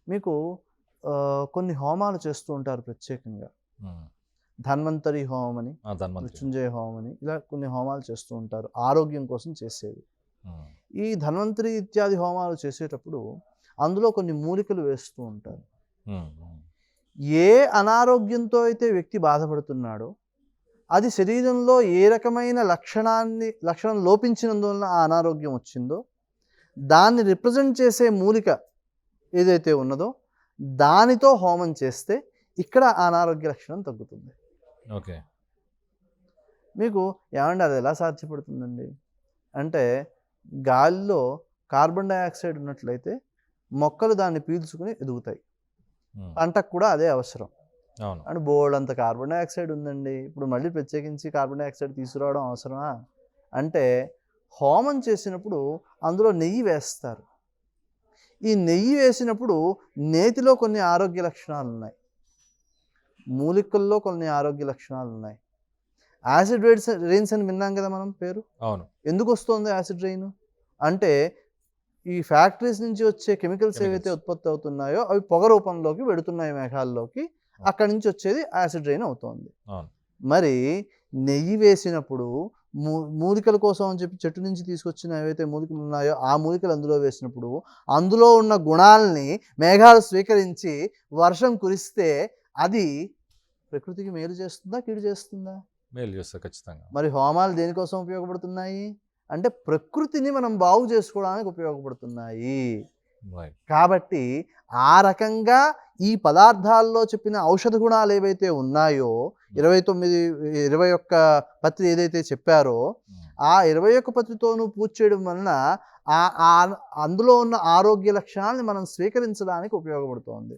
మీకు కొన్ని హోమాలు చేస్తూ ఉంటారు ప్రత్యేకంగా. హ్మ్. ధన్వంతరి హోమం అని, ధన్వంతరి. మృత్యుంజయ హోమం అని ఇలా కొన్ని హోమాలు చేస్తూ ఉంటారు. ఆరోగ్యం కోసం చేసేవి. హ్మ్. ఈ ధన్వంతరి ఇత్యాది హోమాలు చేసేటప్పుడు అందులో కొన్ని మూలికలు వేస్తూ ఉంటారు. హ్మ్. హ్మ్. ఏ అనారోగ్యంతో అయితే వ్యక్తి బాధపడుతున్నాడో, అది శరీరంలో ఏ రకమైన లక్షణం లోపించినందువలన ఆ అనారోగ్యం వచ్చిందో, దాన్ని రిప్రజెంట్ చేసే మూలిక ఏదైతే ఉన్నదో, దానితో హోమం చేస్తే ఇక్కడ అనారోగ్య లక్షణం తగ్గుతుంది. ఓకే. మీకు ఏవండీ అది ఎలా సాధ్యపడుతుందండి? అంటే గాలిలో కార్బన్ డయాక్సైడ్ ఉన్నట్లయితే మొక్కలు దాన్ని పీల్చుకొని ఎదుగుతాయి. హ్మ్. పంటకు కూడా అదే అవసరం. అవును. అండ్ బోలెడంత కార్బన్ డయాక్సైడ్ ఉందండి. ఇప్పుడు మళ్ళీ ప్రత్యేకించి కార్బన్ డయాక్సైడ్ తీసుకురావడం అవసరమా? అంటే హోమం చేసినప్పుడు అందులో నెయ్యి వేస్తారు. ఈ నెయ్యి వేసినప్పుడు నేతిలో కొన్ని ఆరోగ్య లక్షణాలున్నాయి. మూలికల్లో కొన్ని ఆరోగ్య లక్షణాలున్నాయి. యాసిడ్ రెయిన్స్ అని విన్నాం కదా మనం పేరు. అవును. ఎందుకొస్తోంది యాసిడ్ రెయిన్? అంటే ఈ ఫ్యాక్టరీస్ నుంచి వచ్చే కెమికల్స్ ఏవైతే ఉత్పత్తి అవుతున్నాయో అవి పొగ రూపంలోకి వెడుతున్నాయి మేఘాల్లోకి. అక్కడి నుంచి వచ్చేది యాసిడ్ రెయిన్ అవుతోంది. అవును. మరి నెయ్యి వేసినప్పుడు మూలికల కోసం అని చెప్పి చెట్టు నుంచి తీసుకొచ్చిన ఏవైతే మూలికలు ఉన్నాయో ఆ మూలికలు అందులో వేసినప్పుడు అందులో ఉన్న గుణాల్ని మేఘాలు స్వీకరించి వర్షం కురిస్తే అది ప్రకృతికి మేలు చేస్తుందా? కీడు చేస్తుందా? మేలు చేస్తారు ఖచ్చితంగా. మరి హోమాలు దేనికోసం ఉపయోగపడుతున్నాయి? అంటే ప్రకృతిని మనం బాగు చేసుకోవడానికి ఉపయోగపడుతున్నాయి. రైట్. కాబట్టి ఆ రకంగా ఈ పదార్థాల్లో చెప్పిన ఔషధ గుణాలు ఏవైతే ఉన్నాయో 21 పత్రి ఏదైతే చెప్పారో ఆ 21 పత్రితోనూ పూజ చేయడం వలన అందులో ఉన్న ఆరోగ్య లక్షణాలను మనం స్వీకరించడానికి ఉపయోగపడుతోంది.